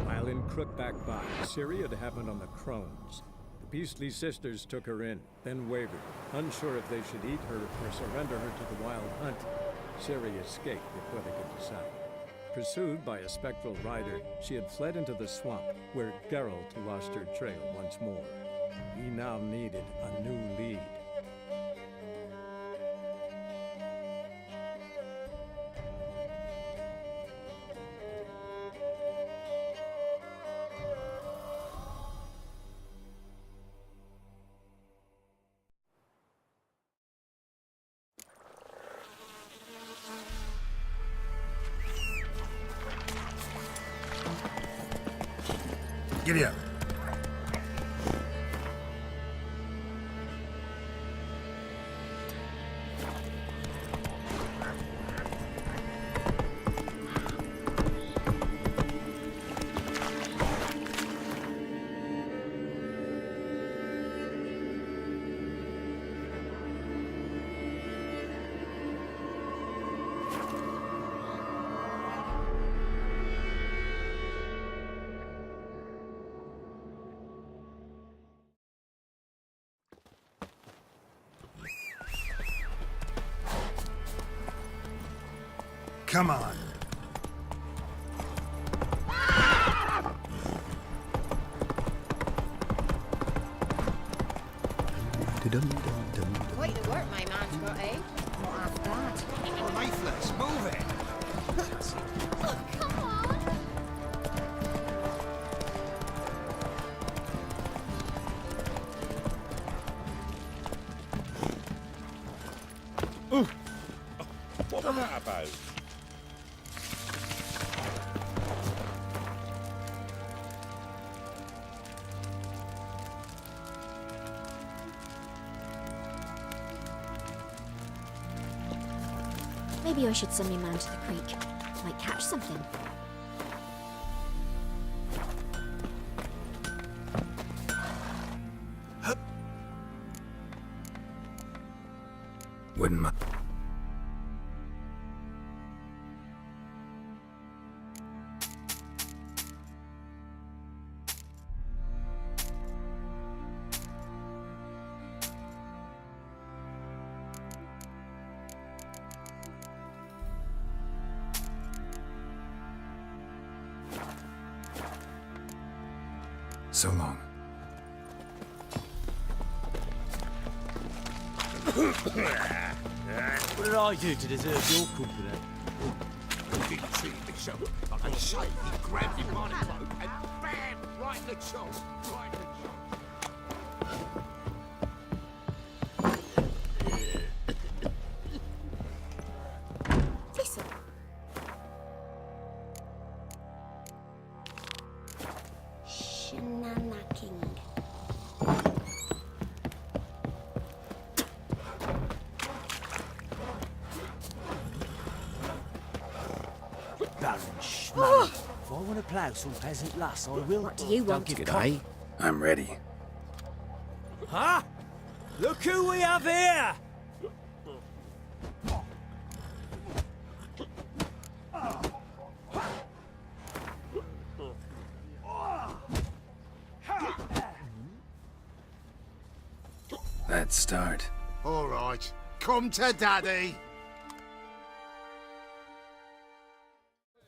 While in Crookback Bay, Ciri had happened on the Crones. The Beastly Sisters took her in, then wavered, unsure if they should eat her or surrender her to the Wild Hunt. Ciri escaped before they could decide. Pursued by a spectral rider, she had fled into the swamp, where Geralt lost her trail once more. He now needed a new lead. Giddy up. Come on. Way to work, my man, Scotty. Not half bad. Oh, lifeless. Move it. Oh, come on! What was that about? Maybe I should send my man to the creek. Might catch something. Wouldn't mind. So long. What did I do to deserve your company? He treated me so. Like I say, he grabbed him by the throat and bam! Right in the choke. Right in the choke. Listen. Shenanacking. Baron Schmarry. If I want to plough some peasant lass, I will. What do you want? Don't give G'day. I'm ready. Huh? Look who we have here! Let's start. All right. Come to daddy.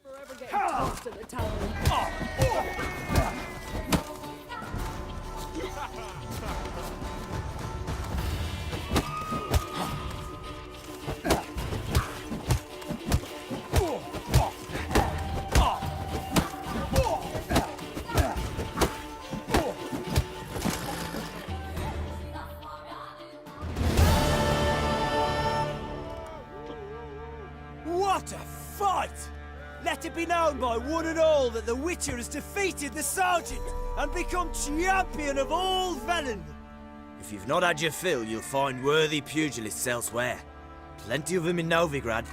Forever getting close to the tower. What a fight! Let it be known by one and all that the Witcher has defeated the Sergeant and become champion of all Velen. If you've not had your fill, you'll find worthy pugilists elsewhere. Plenty of them in Novigrad,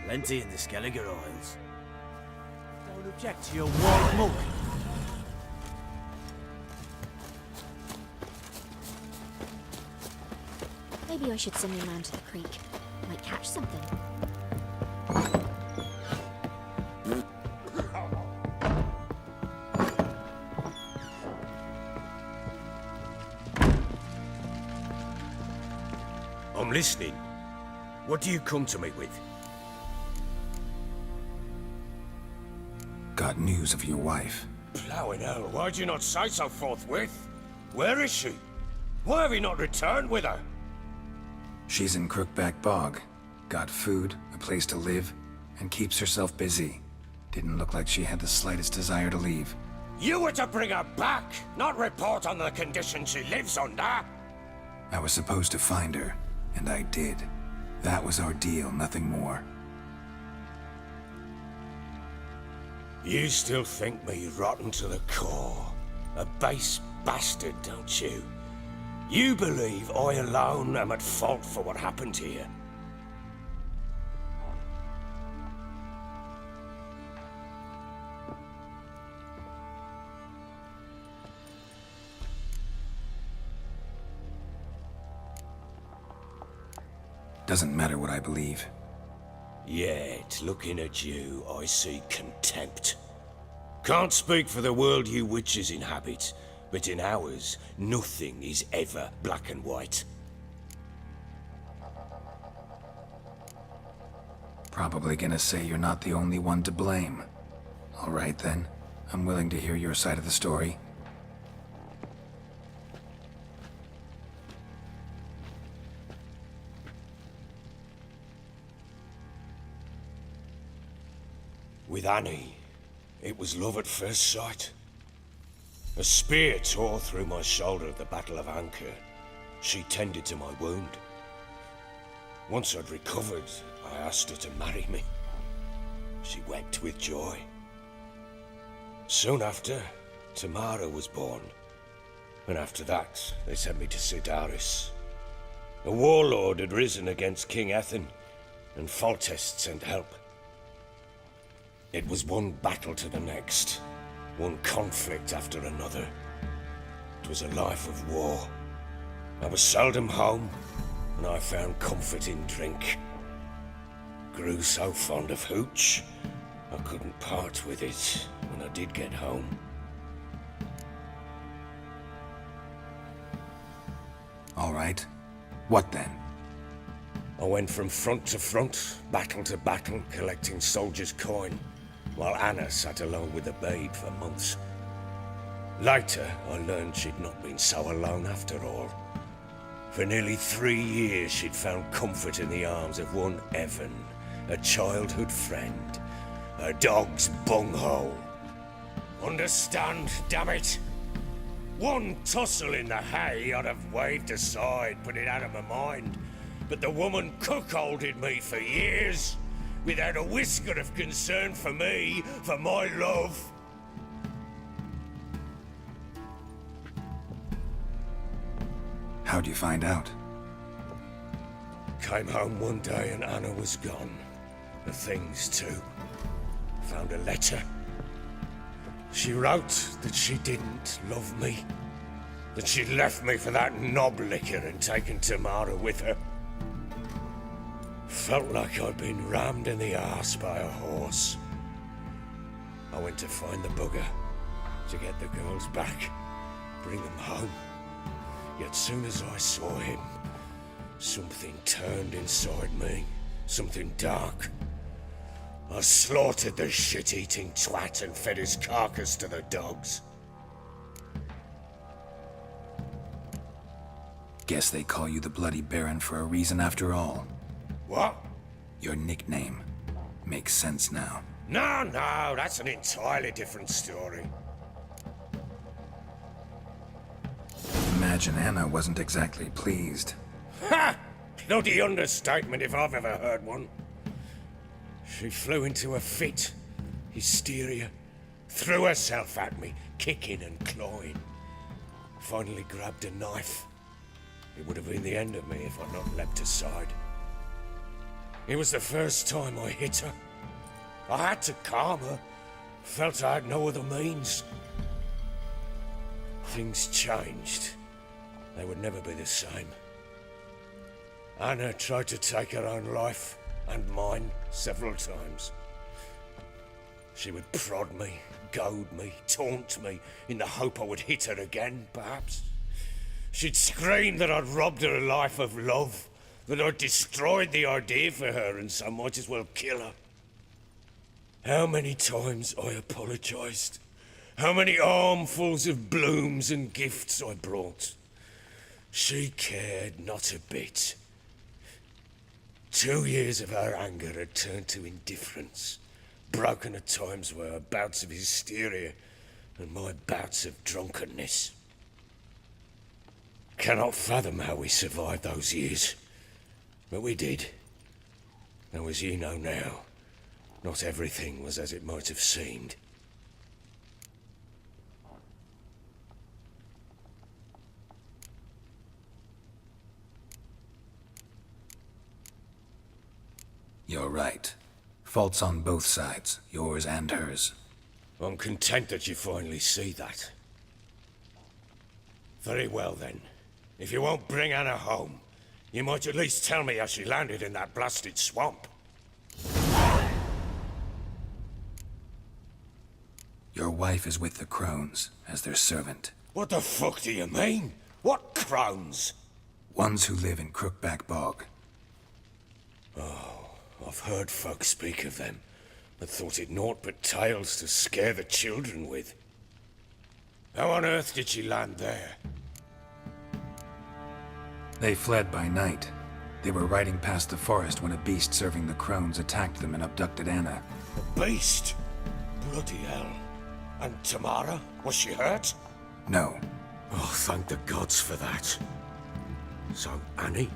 plenty in the Skelliger Isles. Don't object to your white monk. Maybe I should send my man to the creek. Might catch something. listening. What do you come to me with? Got news of your wife. Plowing hell, why'd you not say so forthwith? Where is she? Why have you not returned with her? She's in Crookback Bog. Got food, a place to live, and keeps herself busy. Didn't look like she had the slightest desire to leave. You were to bring her back, not report on the conditions she lives under. I was supposed to find her, and I did. That was our deal, nothing more. You still think me rotten to the core. A base bastard, don't you? You believe I alone am at fault for what happened here. Doesn't matter what I believe. Yet, looking at you, I see contempt. Can't speak for the world you witches inhabit, but in ours, nothing is ever black and white. Probably gonna say you're not the only one to blame. All right then, I'm willing to hear your side of the story. With Annie, it was love at first sight. A spear tore through my shoulder at the Battle of Anchor. She tended to my wound. Once I'd recovered, I asked her to marry me. She wept with joy. Soon after, Tamara was born. And after that, they sent me to Sidaris. A warlord had risen against King Ethan, and Foltest sent help. It was one battle to the next, one conflict after another. It was a life of war. I was seldom home, and I found comfort in drink. Grew so fond of hooch, I couldn't part with it when I did get home. All right. What then? I went from front to front, battle to battle, collecting soldiers' coin, while Anna sat alone with the babe for months. Later, I learned she'd not been so alone after all. For nearly 3 years, she'd found comfort in the arms of one Evan, a childhood friend, her dog's bunghole. Understand, damn it? One tussle in the hay I'd have waved aside, put it out of my mind. But the woman cuckolded me for years, without a whisker of concern for me, for my love. How'd you find out? Came home one day and Anna was gone. The things too. Found a letter. She wrote that she didn't love me. That she'd left me for that knob licker and taken Tamara with her. Felt like I'd been rammed in the arse by a horse. I went to find the bugger, to get the girls back, bring them home. Yet soon as I saw him, something turned inside me, something dark. I slaughtered the shit-eating twat and fed his carcass to the dogs. Guess they call you the Bloody Baron for a reason after all. What? Your nickname. Makes sense now. No, that's an entirely different story. Imagine Anna wasn't exactly pleased. Ha! Bloody understatement if I've ever heard one. She flew into a fit, hysteria, threw herself at me, kicking and clawing. Finally grabbed a knife. It would have been the end of me if I'd not leapt aside. It was the first time I hit her. I had to calm her. Felt I had no other means. Things changed. They would never be the same. Anna tried to take her own life, and mine, several times. She would prod me, goad me, taunt me, in the hope I would hit her again, perhaps. She'd scream that I'd robbed her life of love, that I destroyed the idea for her and so might as well kill her. How many times I apologized. How many armfuls of blooms and gifts I brought. She cared not a bit. 2 years of her anger had turned to indifference, broken at times by her bouts of hysteria and my bouts of drunkenness. Cannot fathom how we survived those years, but we did. Though as you know now, not everything was as it might have seemed. You're right. Faults on both sides, yours and hers. I'm content that you finally see that. Very well then. If you won't bring Anna home, you might at least tell me how she landed in that blasted swamp. Your wife is with the Crones, as their servant. What the fuck do you mean? What crones? Ones who live in Crookback Bog. I've heard folk speak of them, but thought it naught but tales to scare the children with. How on earth did she land there? They fled by night. They were riding past the forest when a beast serving the Crones attacked them and abducted Anna. A beast? Bloody hell. And Tamara? Was she hurt? No. Oh, thank the gods for that. So, Annie?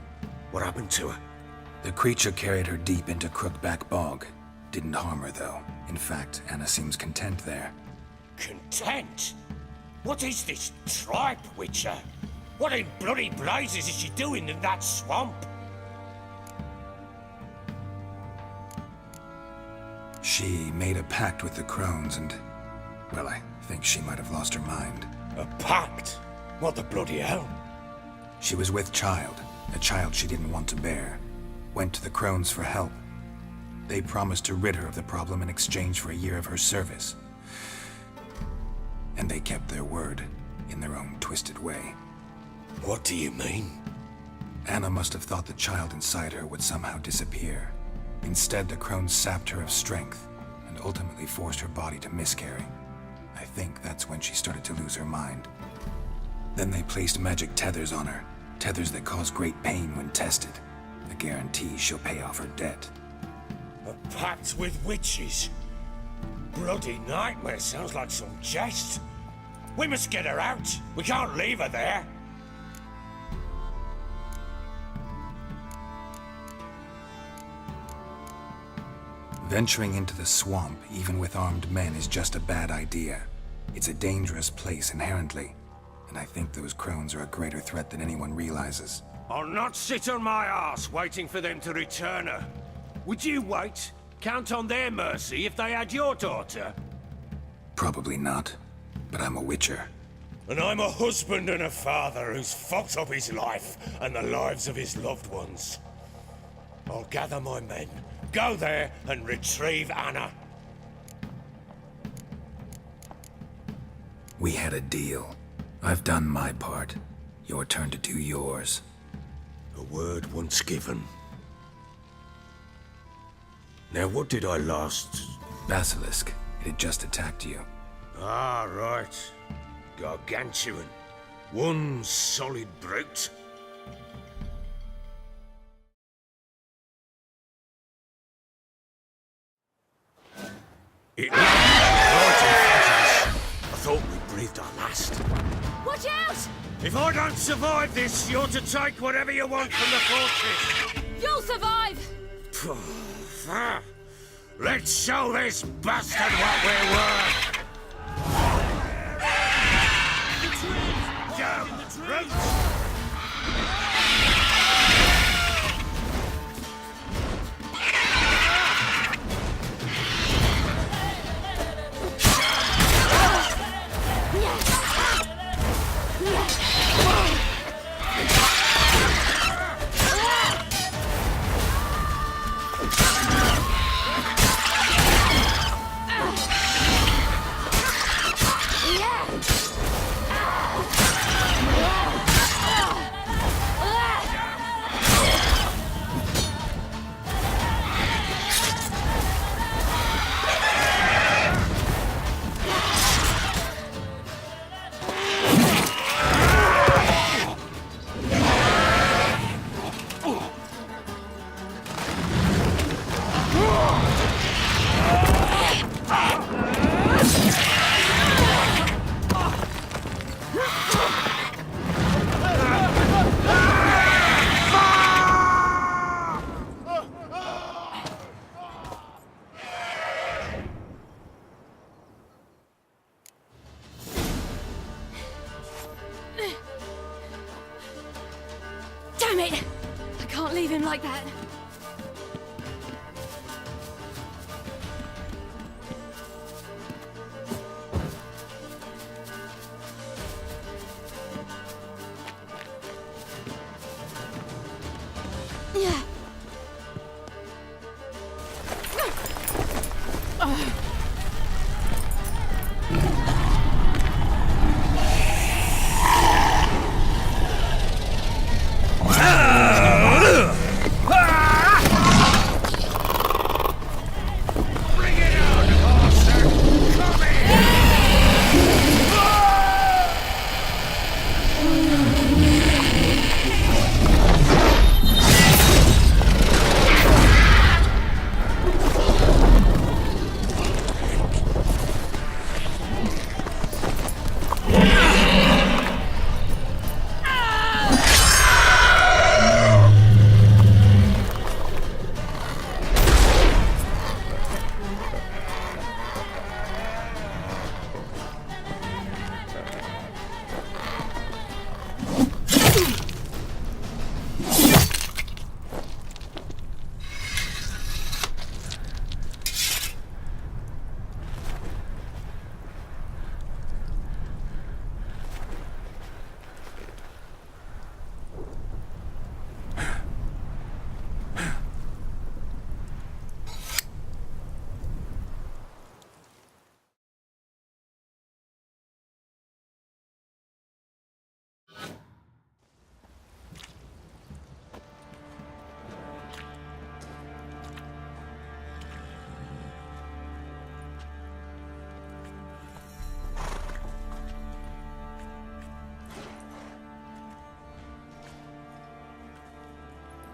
What happened to her? The creature carried her deep into Crookback Bog. Didn't harm her, though. In fact, Anna seems content there. Content? What is this tripe, Witcher? What in bloody blazes is she doing in that swamp? She made a pact with the Crones and... well, I think she might have lost her mind. A pact? What the bloody hell? She was with child, a child she didn't want to bear. Went to the Crones for help. They promised to rid her of the problem in exchange for a year of her service. And they kept their word, in their own twisted way. What do you mean? Anna must have thought the child inside her would somehow disappear. Instead, the Crones sapped her of strength, and ultimately forced her body to miscarry. I think that's when she started to lose her mind. Then they placed magic tethers on her, tethers that cause great pain when tested. A guarantee she'll pay off her debt. A pact with witches? Bloody nightmare, sounds like some jest. We must get her out. We can't leave her there. Venturing into the swamp, even with armed men, is just a bad idea. It's a dangerous place inherently, and I think those Crones are a greater threat than anyone realizes. I'll not sit on my ass waiting for them to return her. Would you wait? Count on their mercy if they had your daughter? Probably not, but I'm a Witcher. And I'm a husband and a father who's fucked up his life and the lives of his loved ones. I'll gather my men, go there and retrieve Anna. We had a deal. I've done my part. Your turn to do yours. A word once given. Now what did I last... Basilisk. It had just attacked you. Ah, right. Gargantuan. One solid brute. It landed right in front of us. I thought we breathed our last. Watch out! If I don't survive this, you're to take whatever you want from the fortress. You'll survive! Let's show this bastard what we're worth. Damn brutes! like that. Yeah.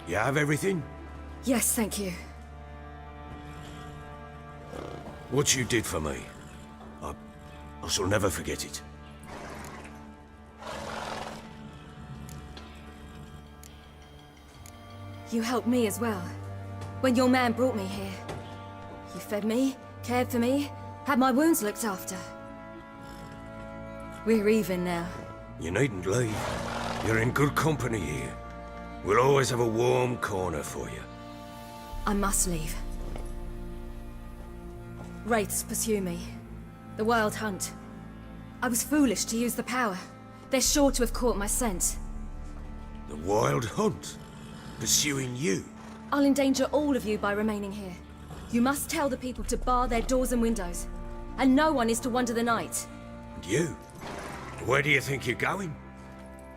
You have everything? Yes, thank you. What you did for me, I shall never forget it. You helped me as well. When your man brought me here. You fed me, cared for me, had my wounds looked after. We're even now. You needn't leave. You're in good company here. We'll always have a warm corner for you. I must leave. Wraiths pursue me. The Wild Hunt. I was foolish to use the power. They're sure to have caught my scent. The Wild Hunt? Pursuing you? I'll endanger all of you by remaining here. You must tell the people to bar their doors and windows. And no one is to wander the night. And you? Where do you think you're going?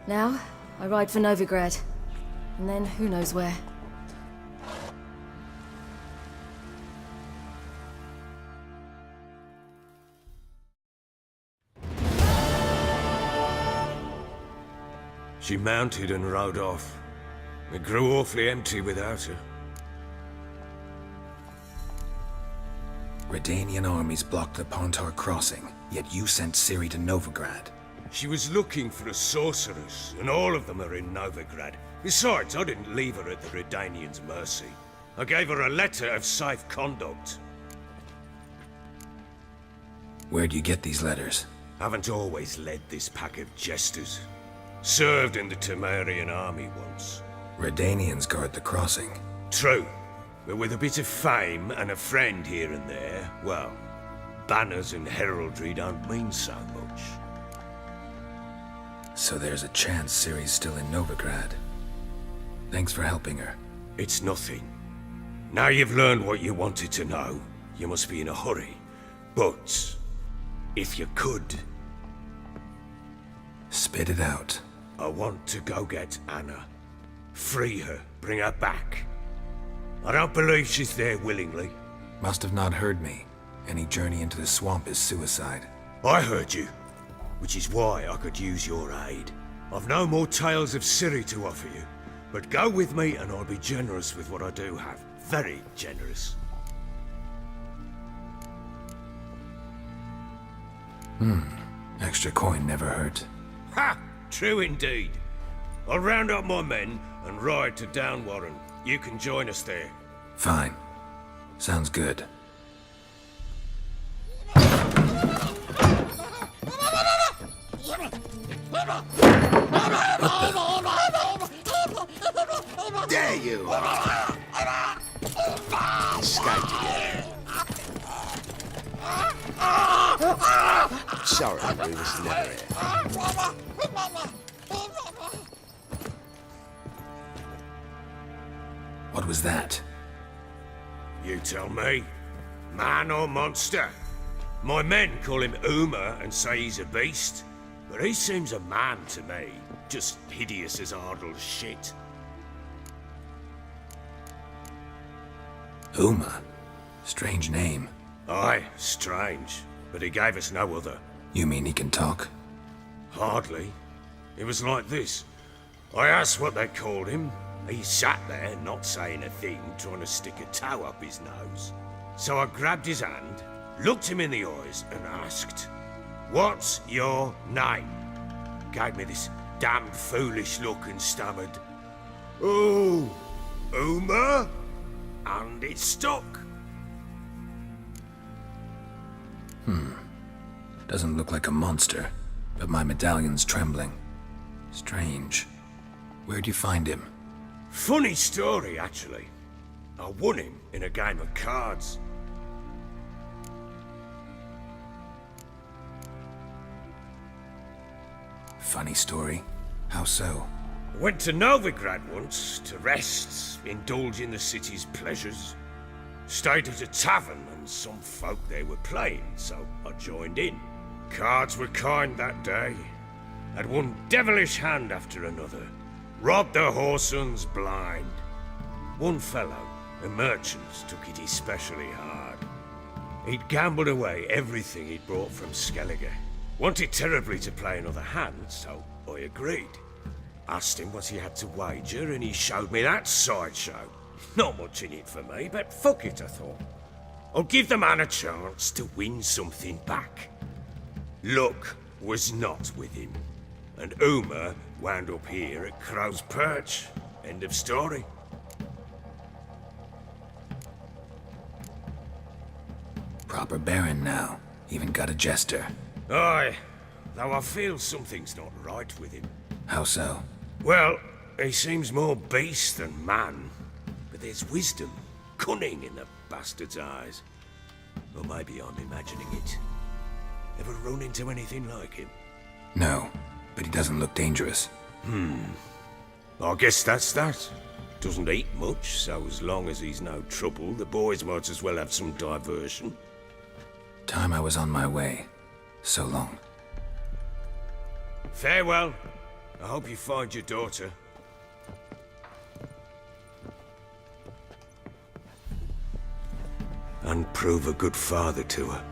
Now, I ride for Novigrad. And then who knows where. She mounted and rode off. It grew awfully empty without her. Redanian armies blocked the Pontar crossing, yet you sent Ciri to Novigrad. She was looking for a sorceress, and all of them are in Novigrad. Besides, I didn't leave her at the Redanians' mercy. I gave her a letter of safe conduct. Where'd you get these letters? Haven't always led this pack of jesters. Served in the Temerian army once. Redanians guard the crossing. True. But with a bit of fame and a friend here and there, well, banners and heraldry don't mean so much. So there's a chance Ciri's still in Novigrad. Thanks for helping her. It's nothing. Now you've learned what you wanted to know, you must be in a hurry. But, if you could... Spit it out. I want to go get Anna. Free her, bring her back. I don't believe she's there willingly. Must have not heard me. Any journey into the swamp is suicide. I heard you, which is why I could use your aid. I've no more tales of Ciri to offer you, but go with me and I'll be generous with what I do have. Very generous. Extra coin never hurt. Ha! True indeed. I'll round up my men and ride to Downwarren. You can join us there. Fine. Sounds good. There you You escaped again. Sorry, we was never here. What was that? You tell me. Man or monster? My men call him Uma and say he's a beast, but he seems a man to me. Just hideous as Ardle's shit. Uma? Strange name. Aye, strange, but he gave us no other. You mean he can talk? Hardly. It was like this. I asked what they called him. He sat there, not saying a thing, trying to stick a toe up his nose. So I grabbed his hand, looked him in the eyes, and asked, "What's your name?" Gave me this damned foolish look and stammered, "Oh, Uma?" And it stuck. Doesn't look like a monster, but my medallion's trembling. Strange. Where'd you find him? Funny story, actually. I won him in a game of cards. Funny story. How so? I went to Novigrad once to rest, indulge in the city's pleasures. Stayed at a tavern and some folk there were playing, so I joined in. Cards were kind that day. Had one devilish hand after another. Robbed the whoresun's blind. One fellow, a merchant, took it especially hard. He'd gambled away everything he'd brought from Skellige. Wanted terribly to play another hand, so I agreed. Asked him what he had to wager, and he showed me that sideshow. Not much in it for me, but fuck it, I thought. I'll give the man a chance to win something back. Luck was not with him, and Uma wound up here at Crow's Perch. End of story. Proper baron now. Even got a jester. Aye, though I feel something's not right with him. How so? Well, he seems more beast than man, but there's wisdom, cunning in the bastard's eyes. Or maybe I'm imagining it. Ever run into anything like him? No, but he doesn't look dangerous. I guess that's that. Doesn't eat much, so as long as he's no trouble, the boys might as well have some diversion. Time I was on my way. So long. Farewell. I hope you find your daughter. And prove a good father to her.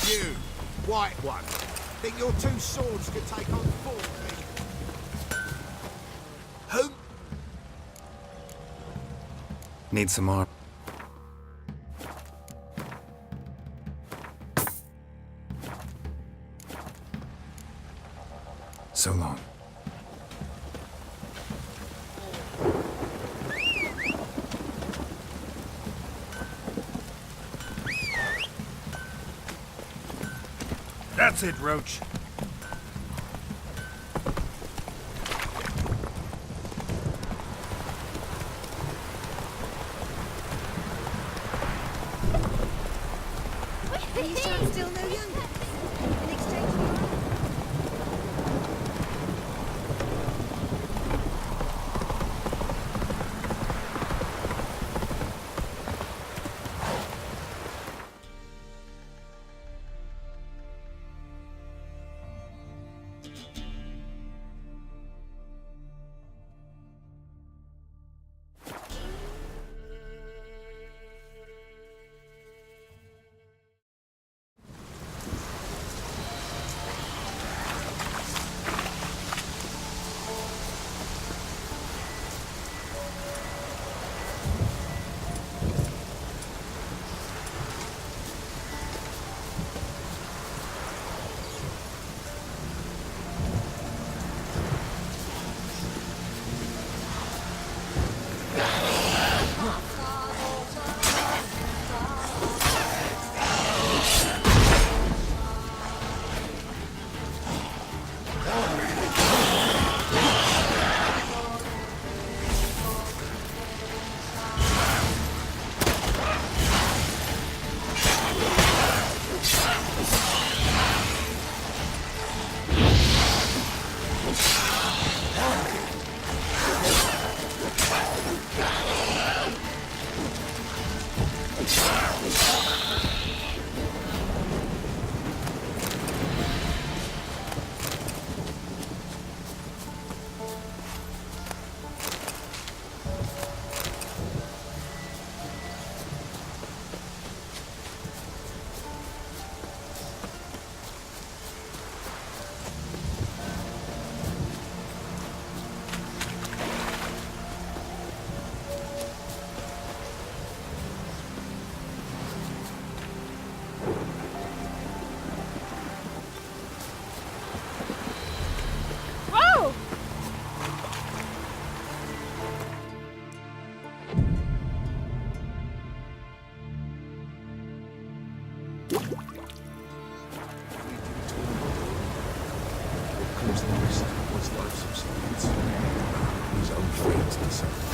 You, white one, think your two swords could take on four of me? Who? Need some more. That's it, Roach. These are still no younger. In exchange for your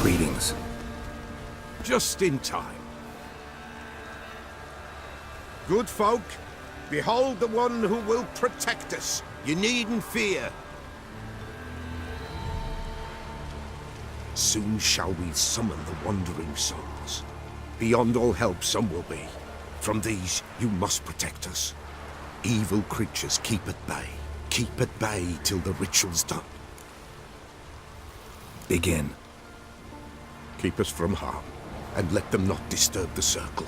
Greetings. Just in time. Good folk, behold the one who will protect us. You needn't fear. Soon shall we summon the wandering souls. Beyond all help some will be. From these you must protect us. Evil creatures keep at bay. Keep at bay till the ritual's done. Begin. Keep us from harm, and let them not disturb the circle.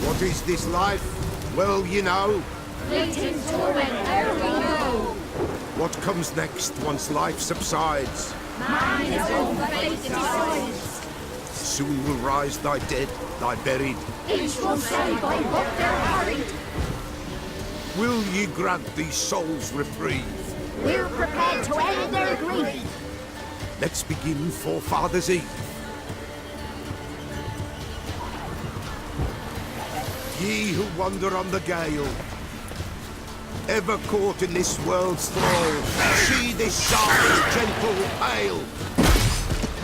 What is this life? Well, you know. Fleeting torment, there we know. What comes next once life subsides? Man is all the fate decides. Soon will rise thy dead, thy buried. Each will say by what they're hurried. Will ye grant these souls reprieve? We're prepared to end their grief. Let's begin Forefathers' Eve. Ye who wander on the gale, ever caught in this world's thrall, see this sire's gentle hail.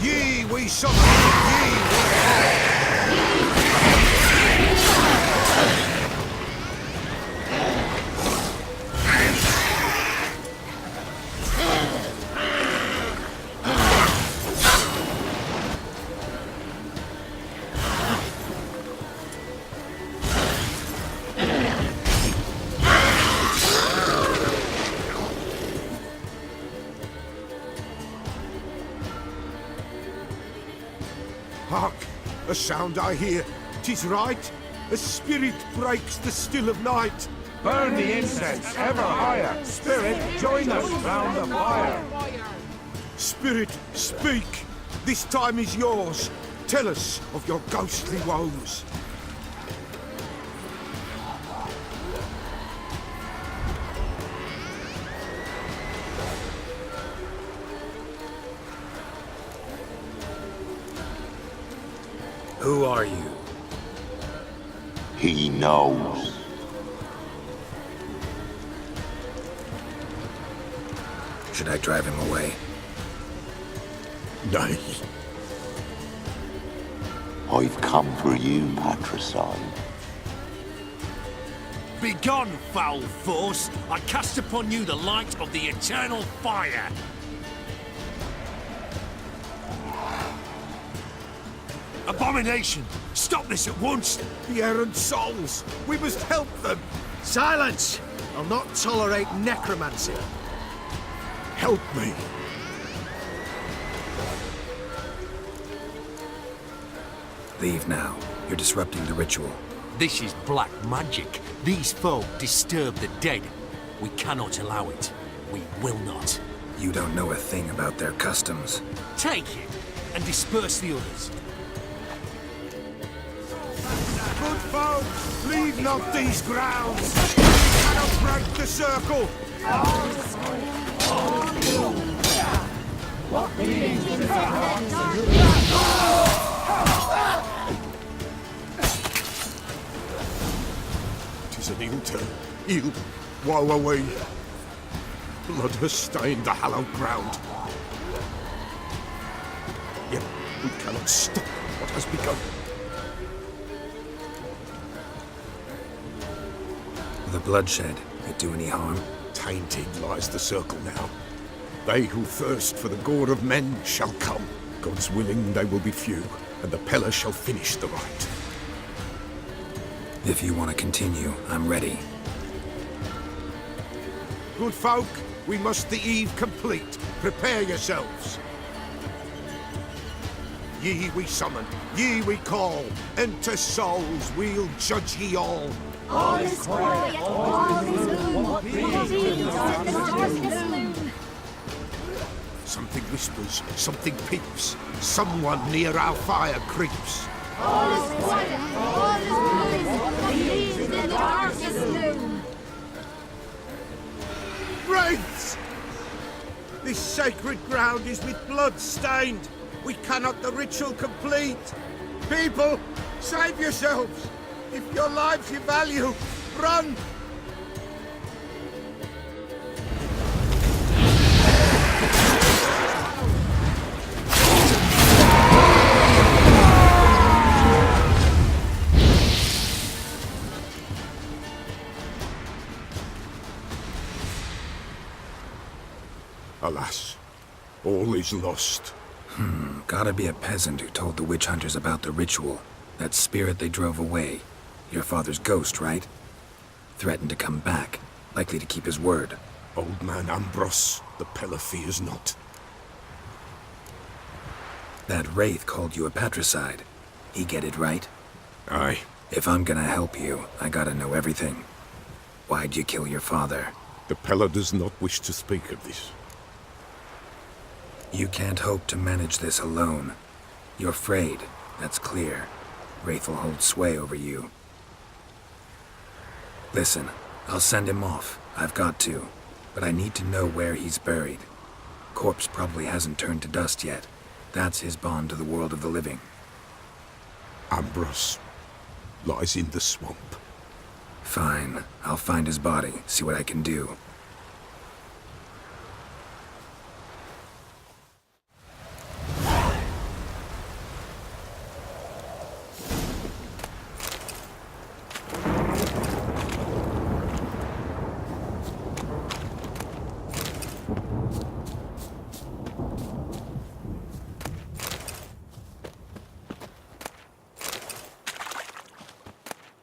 Ye we summon, ye we call. Hark! A sound I hear. 'Tis right. A spirit breaks the still of night. Burn the incense ever higher. Spirit, join us round the fire. Spirit, speak. This time is yours. Tell us of your ghostly woes. Who are you? He knows. Should I drive him away? Nay. I've come for you, patricide. Begone, foul force! I cast upon you the light of the eternal fire! Abomination! Stop this at once! The errant souls! We must help them! Silence! I'll not tolerate necromancy. Help me! Leave now. You're disrupting the ritual. This is black magic. These folk disturb the dead. We cannot allow it. We will not. You don't know a thing about their customs. Take it and disperse the others. Good folk, leave not these grounds! We cannot break the circle! Tis an ill turn, ill. Woe away! Blood has stained the hallowed ground. Yet we cannot stop what has begun. The bloodshed, it do any harm? Tainted lies the circle now. They who thirst for the gore of men shall come. God's willing, they will be few, and the Pella shall finish the rite. If you want to continue, I'm ready. Good folk, we must the eve complete. Prepare yourselves. Ye we summon, ye we call. Enter souls, we'll judge ye all. All is quiet, all is gloom. Revealed in the darkness loom. Something whispers, something peeps. Someone near our fire creeps. All is quiet, all is gloom. Revealed in the darkness loom. Wraiths! This sacred ground is with blood stained. We cannot the ritual complete. People, save yourselves. If your lives you value, run! Alas, all is lost. Gotta be a peasant who told the witch hunters about the ritual. That spirit they drove away. Your father's ghost, right? Threatened to come back. Likely to keep his word. Old man Ambros, the Pella fears not. That wraith called you a patricide. He get it right? Aye. If I'm gonna help you, I gotta know everything. Why'd you kill your father? The Pella does not wish to speak of this. You can't hope to manage this alone. You're afraid, that's clear. Wraith will hold sway over you. Listen, I'll send him off. I've got to. But I need to know where he's buried. Corpse probably hasn't turned to dust yet. That's his bond to the world of the living. Ambros lies in the swamp. Fine. I'll find his body, see what I can do.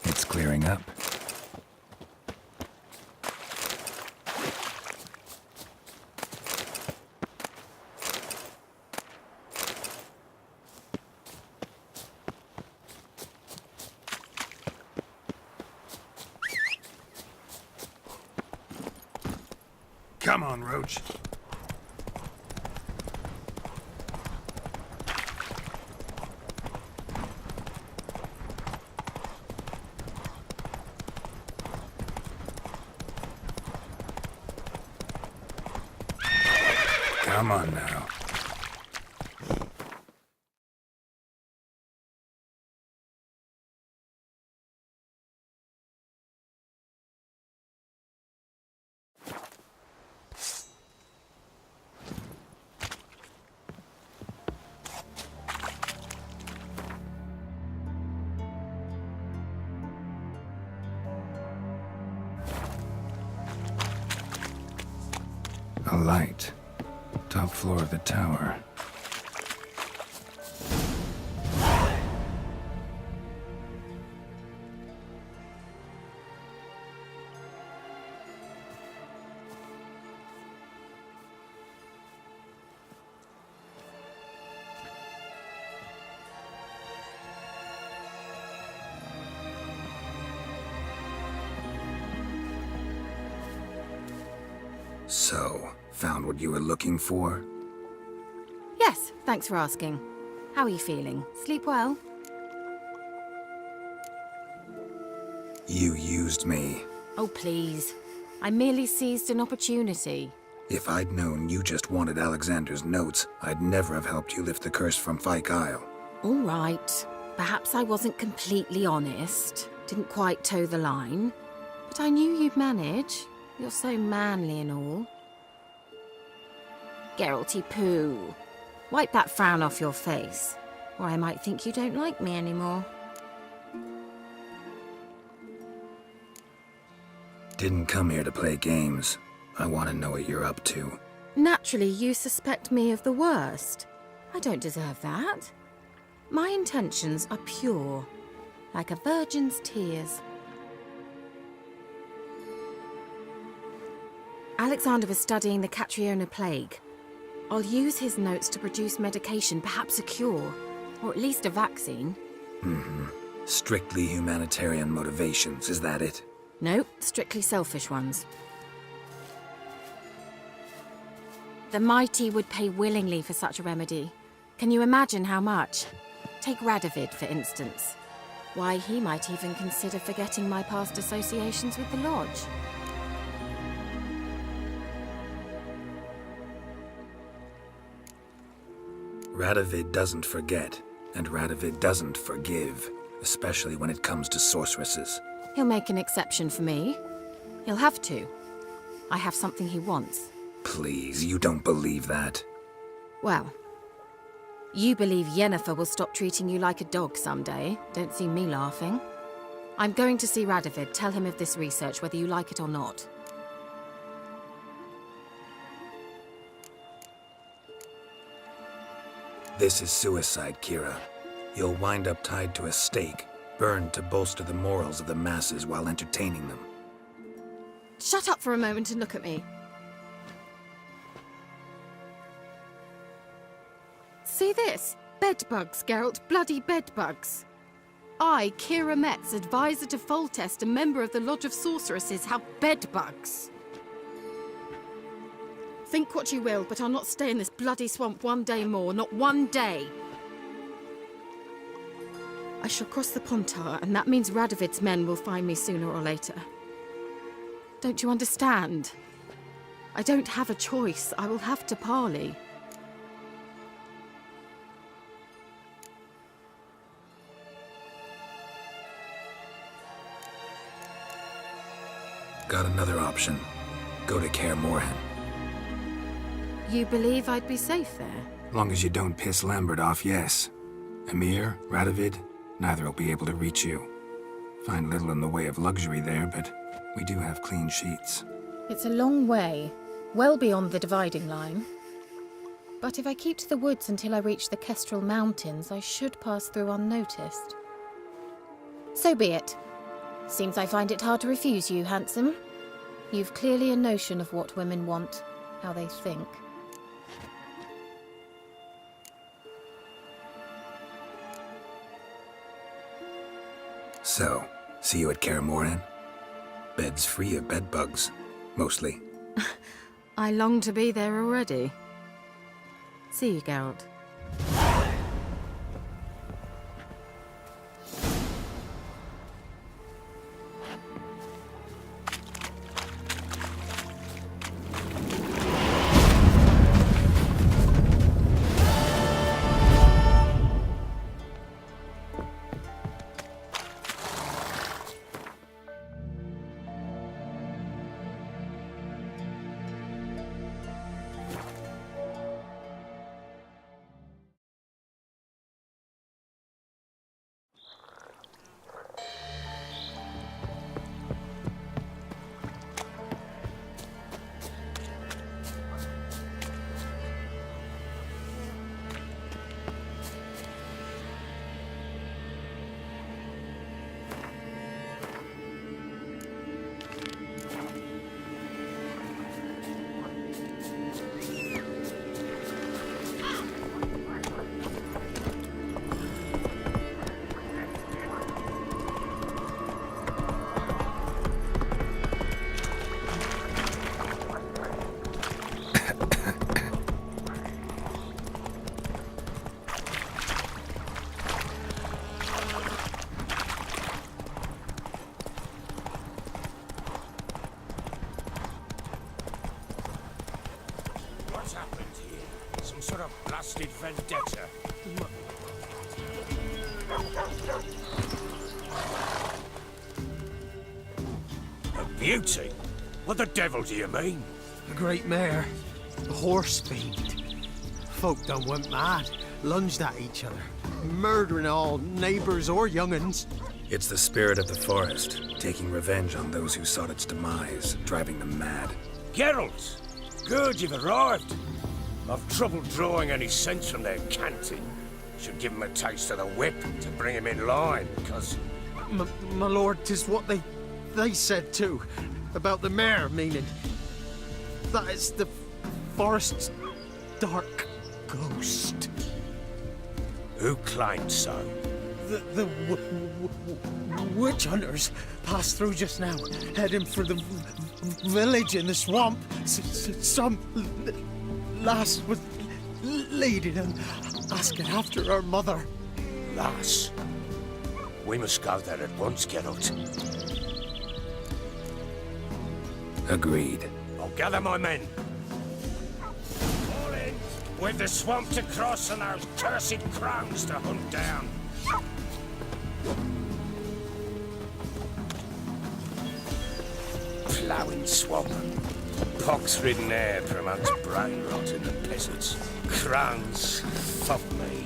It's clearing up. Come on, Roach. Come on now. A light. Top floor of the tower. So, found what you were looking for? Yes, thanks for asking. How are you feeling? Sleep well? You used me. Oh, please. I merely seized an opportunity. If I'd known you just wanted Alexander's notes, I'd never have helped you lift the curse from Fyke Isle. All right. Perhaps I wasn't completely honest. Didn't quite toe the line. But I knew you'd manage. You're so manly and all. Geralty poo. Wipe that frown off your face, or I might think you don't like me anymore. Didn't come here to play games. I want to know what you're up to. Naturally, you suspect me of the worst. I don't deserve that. My intentions are pure, like a virgin's tears. Alexander was studying the Catriona plague. I'll use his notes to produce medication, perhaps a cure, or at least a vaccine. Strictly humanitarian motivations, is that it? Nope, strictly selfish ones. The mighty would pay willingly for such a remedy. Can you imagine how much? Take Radovid, for instance. Why, he might even consider forgetting my past associations with the Lodge. Radovid doesn't forget, and Radovid doesn't forgive, especially when it comes to sorceresses. He'll make an exception for me. He'll have to. I have something he wants. Please, you don't believe that. Well, you believe Yennefer will stop treating you like a dog someday. Don't see me laughing. I'm going to see Radovid, tell him of this research, whether you like it or not. This is suicide, Kira. You'll wind up tied to a stake, burned to bolster the morals of the masses while entertaining them. Shut up for a moment and look at me. See this? Bedbugs, Geralt. Bloody bedbugs. I, Kira Metz, advisor to Foltest, a member of the Lodge of Sorceresses, have bedbugs. Think what you will, but I'll not stay in this bloody swamp one day more. Not one day. I shall cross the Pontar, and that means Radovid's men will find me sooner or later. Don't you understand? I don't have a choice. I will have to parley. Got another option. Go to Kaer Morhen. You believe I'd be safe there? Long as you don't piss Lambert off, yes. Emhyr, Radovid, neither will be able to reach you. Find little in the way of luxury there, but we do have clean sheets. It's a long way, well beyond the dividing line. But if I keep to the woods until I reach the Kestrel Mountains, I should pass through unnoticed. So be it. Seems I find it hard to refuse you, handsome. You've clearly a notion of what women want, how they think. So, see you at Kaer Morhen? Beds free of bedbugs, mostly. I long to be there already. See you, Geralt. Some sort of blasted vendetta. A beauty? What the devil do you mean? A great mare. A horse fiend. Folk done went mad. Lunged at each other. Murdering all neighbours or young'uns. It's the spirit of the forest, taking revenge on those who sought its demise, driving them mad. Geralt! Good, you've arrived. I've trouble drawing any sense from their canting. Should give him a taste of the whip to bring him in line, because... My lord, 'tis what they said too. About the mare, meaning. That is the forest's dark ghost. Who claimed so? The witch hunters passed through just now, heading for the village in the swamp. Some lass was leading and asking after her mother. Lass? We must go there at once, Geralt. Agreed. I'll gather my men. All in! We've the swamp to cross and those cursed crows to hunt down. Ploughing swamp. Pox-ridden air promotes brain rot in the peasants. Crones, fuck me.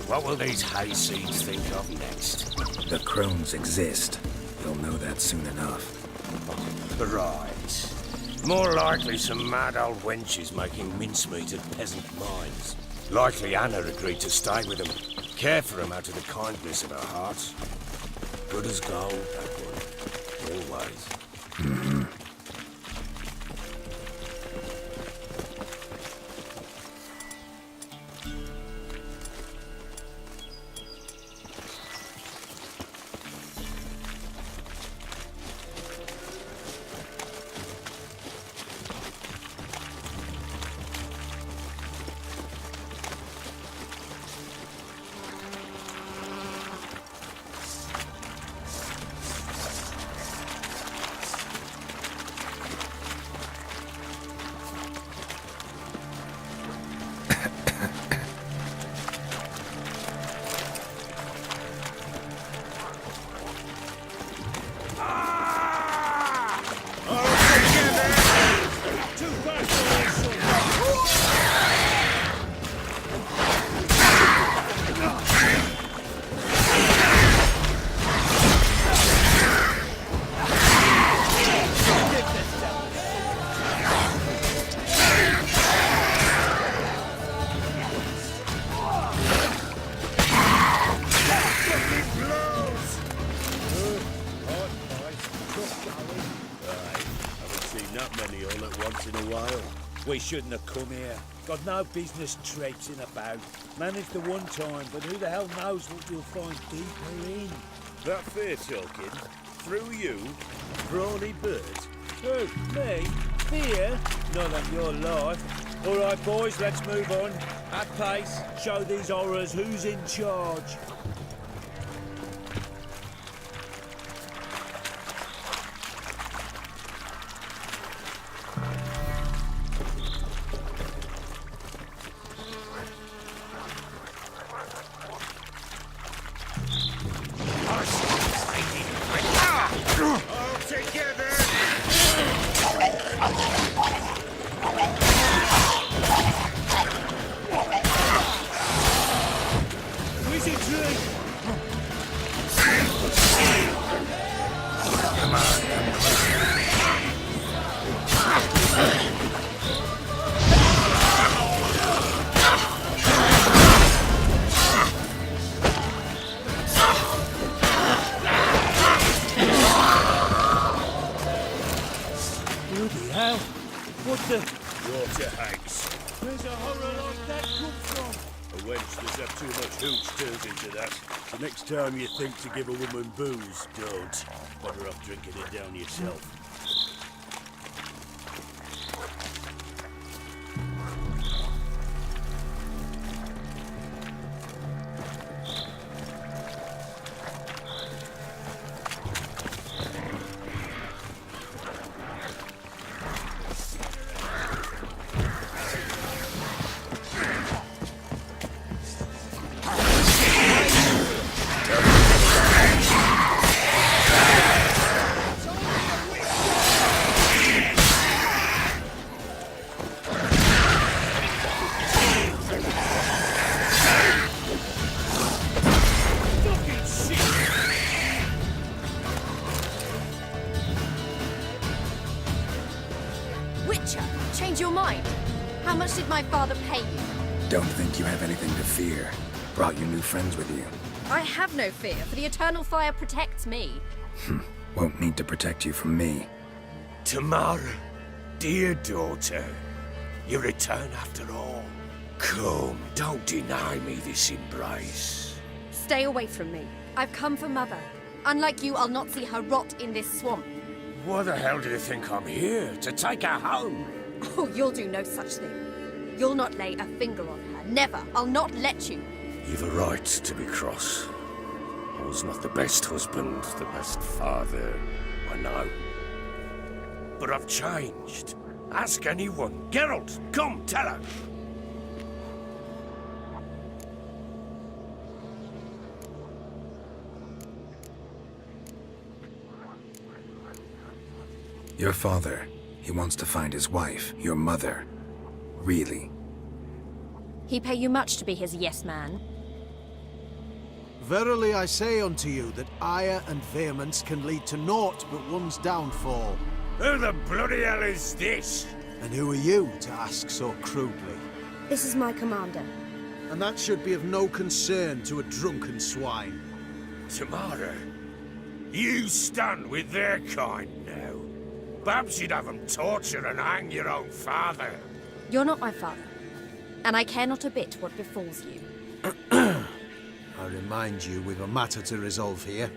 What will these hayseeds think of next? The crones exist. You'll know that soon enough. Right. More likely some mad old wenches making mincemeat at peasant mines. Likely Anna agreed to stay with them, care for them out of the kindness of her heart. Good as gold, that one. Always. We shouldn't have come here. Got no business traipsing about. Managed the one time, but who the hell knows what you'll find deeper in? That fair talking? Through you? Brawny bird? Who? Me? Fear? None of your life. All right, boys, let's move on. At pace, show these horrors who's in charge. Water hags. Where's a horror like that come from? A wench that's had too much hooch turns into that. The next time you think to give a woman booze, don't. Better off drinking it down yourself. Change your mind? How much did my father pay you? Don't think you have anything to fear. Brought your new friends with you. I have no fear, for the eternal fire protects me. Won't need to protect you from me. Tamara, dear daughter, you return after all. Come, don't deny me this embrace. Stay away from me. I've come for Mother. Unlike you, I'll not see her rot in this swamp. Why the hell do you think I'm here? To take her home? Oh, you'll do no such thing. You'll not lay a finger on her. Never. I'll not let you. You've a right to be cross. I was not the best husband, the best father, I know. But I've changed. Ask anyone. Geralt, come, tell her. Your father, he wants to find his wife, your mother. Really? He pay you much to be his yes man. Verily I say unto you that ire and vehemence can lead to naught but one's downfall. Who the bloody hell is this? And who are you to ask so crudely? This is my commander. And that should be of no concern to a drunken swine. Tamara, you stand with their kind now. Perhaps you'd have them torture and hang your own father. You're not my father, and I care not a bit what befalls you. I remind you, we've a matter to resolve here.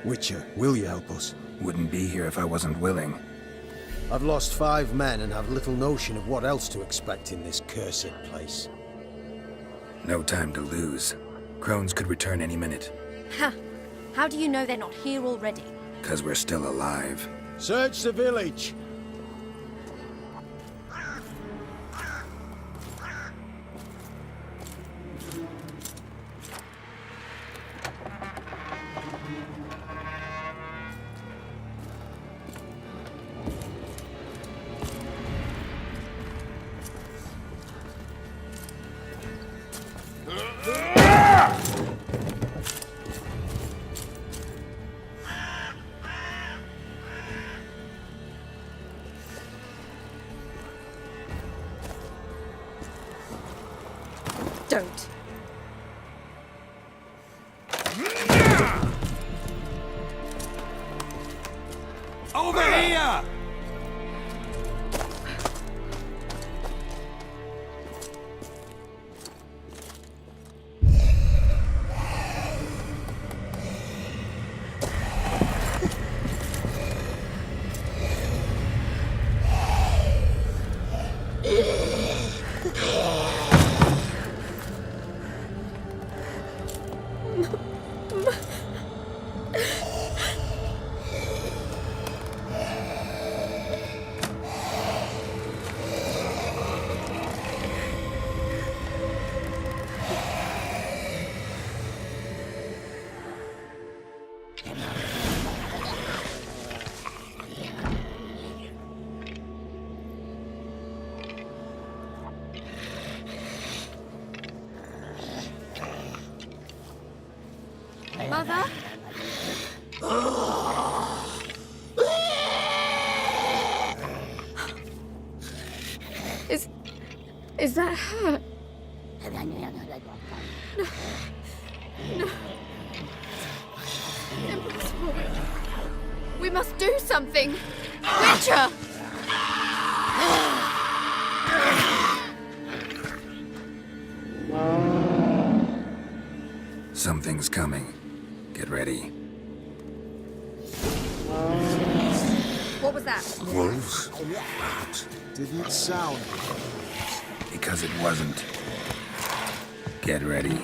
Witcher, will you help us? Wouldn't be here if I wasn't willing. I've lost 5 men and have little notion of what else to expect in this cursed place. No time to lose. Crones could return any minute. Ha! How do you know they're not here already? 'Cause we're still alive. Search the village! Don't. Over here! Mother? Is that her? No. No. Impossible. We must do something. Witcher! Something's coming. Get ready. What was that? Wolves? Perhaps. Didn't sound. Because it wasn't. Get ready.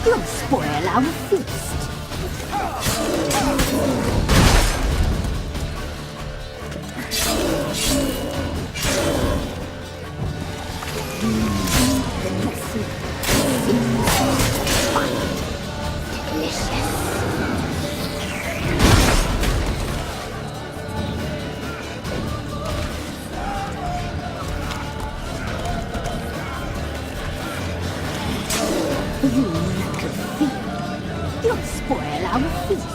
You'll spoil our feast. You'll spoil our feast.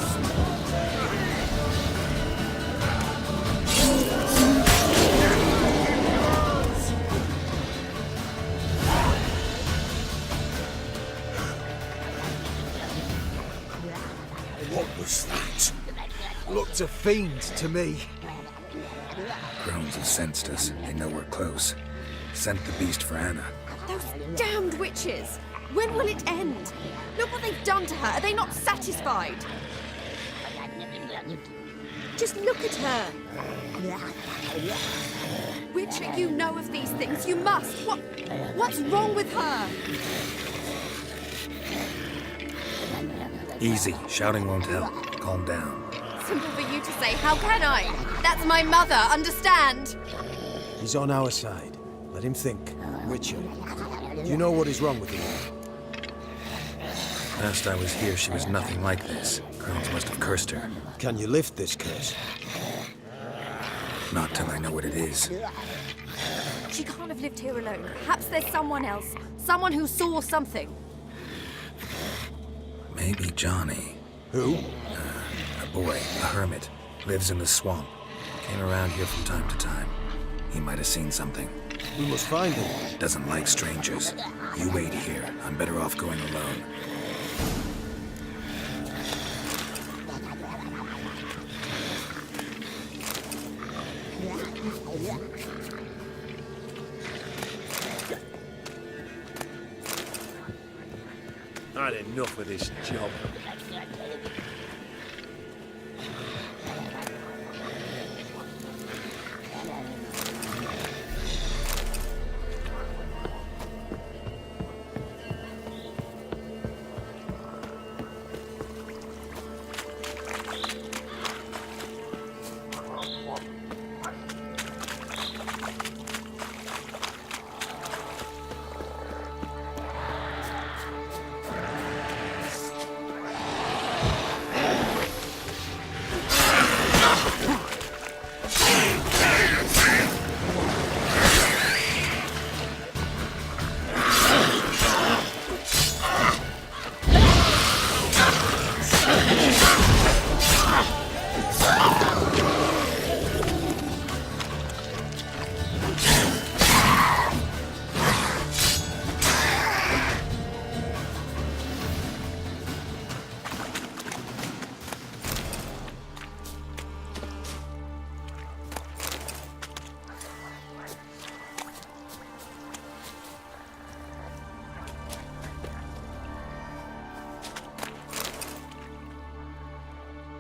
What was that? Looked a fiend to me. Crones have sensed us. They know we're close. Sent the beast for Anna. Those damned witches! When will it end? Look what they've done to her. Are they not satisfied? Just look at her. Witcher, you know of these things. You must. What's wrong with her? Easy. Shouting won't help. Calm down. Simple for you to say. How can I? That's my mother. Understand? He's on our side. Let him think. Witcher, you know what is wrong with him. Last I was here, she was nothing like this. Crones must have cursed her. Can you lift this curse? Not till I know what it is. She can't have lived here alone. Perhaps there's someone else. Someone who saw something. Maybe Johnny. Who? A boy, a hermit. Lives in the swamp. Came around here from time to time. He might have seen something. We must find him. Doesn't like strangers. You wait here. I'm better off going alone. I had enough of this job.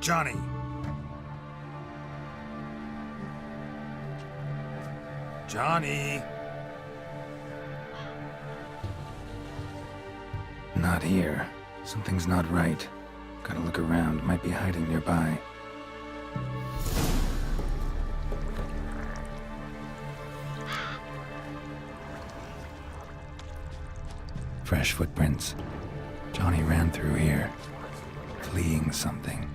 Johnny! Johnny! Not here. Something's not right. Gotta look around. Might be hiding nearby. Fresh footprints. Johnny ran through here, fleeing something.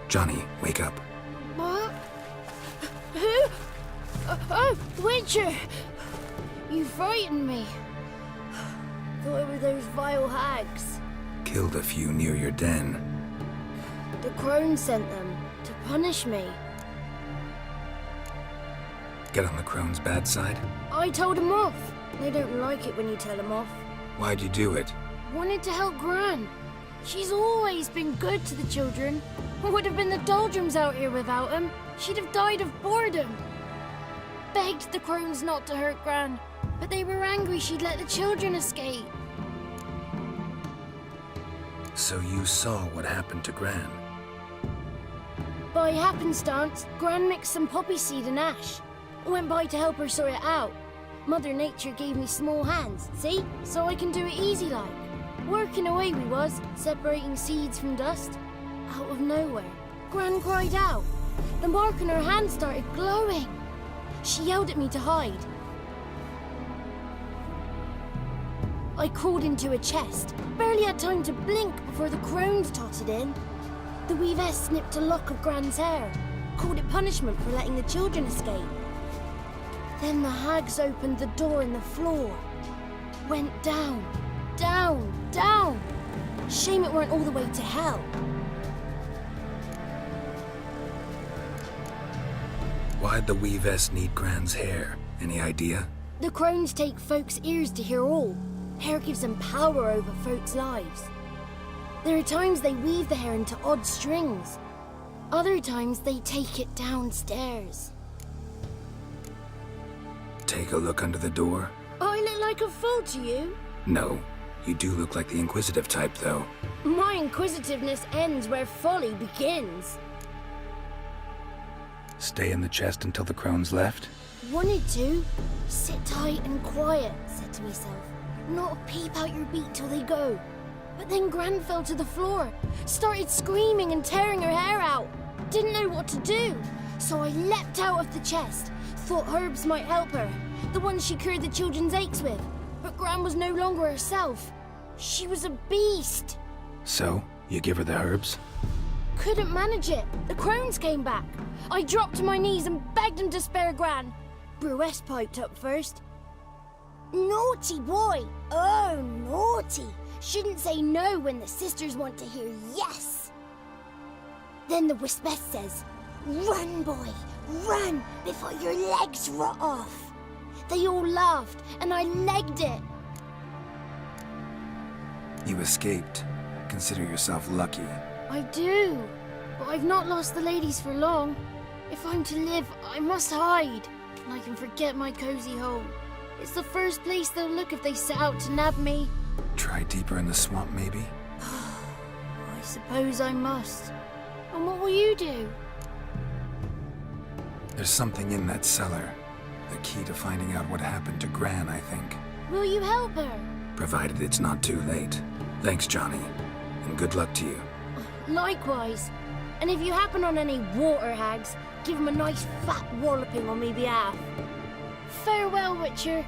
Johnny, wake up. What? Who? Oh, Witcher! You frightened me. Thought it were those vile hags. Killed a few near your den. The crone sent them to punish me. Get on the crone's bad side? I told them off. They don't like it when you tell them off. Why'd you do it? Wanted to help Gran. She's always been good to the children. It would have been the doldrums out here without him. She'd have died of boredom. Begged the crones not to hurt Gran, but they were angry she'd let the children escape. So you saw what happened to Gran? By happenstance, Gran mixed some poppy seed and ash. I went by to help her sort it out. Mother Nature gave me small hands, see? So I can do it easy like. Working away we was, separating seeds from dust. Out of nowhere, Gran cried out. The mark on her hand started glowing. She yelled at me to hide. I crawled into a chest. Barely had time to blink before the crones totted in. The weavess snipped a lock of Gran's hair, called it punishment for letting the children escape. Then the hags opened the door in the floor. Went down, down, down. Shame it weren't all the way to hell. Why'd the weavess need Gran's hair? Any idea? The crones take folks' ears to hear all. Hair gives them power over folks' lives. There are times they weave the hair into odd strings. Other times they take it downstairs. Take a look under the door? I look like a fool to you? No. You do look like the inquisitive type, though. My inquisitiveness ends where folly begins. Stay in the chest until the crones left? Wanted to. Sit tight and quiet, said to myself. Not peep out your beak till they go. But then Gran fell to the floor, started screaming and tearing her hair out. Didn't know what to do. So I leapt out of the chest. Thought herbs might help her, the ones she cured the children's aches with. But Gran was no longer herself. She was a beast. So, you give her the herbs? Couldn't manage it. The crones came back. I dropped to my knees and begged them to spare Gran. Bruess piped up first. Naughty boy. Oh, naughty. Shouldn't say no when the sisters want to hear yes. Then the Wispess says, run, boy, run before your legs rot off. They all laughed and I legged it. You escaped. Consider yourself lucky. I do, but I've not lost the ladies for long. If I'm to live, I must hide, and I can forget my cozy home. It's the first place they'll look if they set out to nab me. Try deeper in the swamp, maybe? I suppose I must. And what will you do? There's something in that cellar. The key to finding out what happened to Gran, I think. Will you help her? Provided it's not too late. Thanks, Johnny. And good luck to you. Likewise. And if you happen on any water hags, give them a nice fat walloping on me behalf. Farewell, Witcher.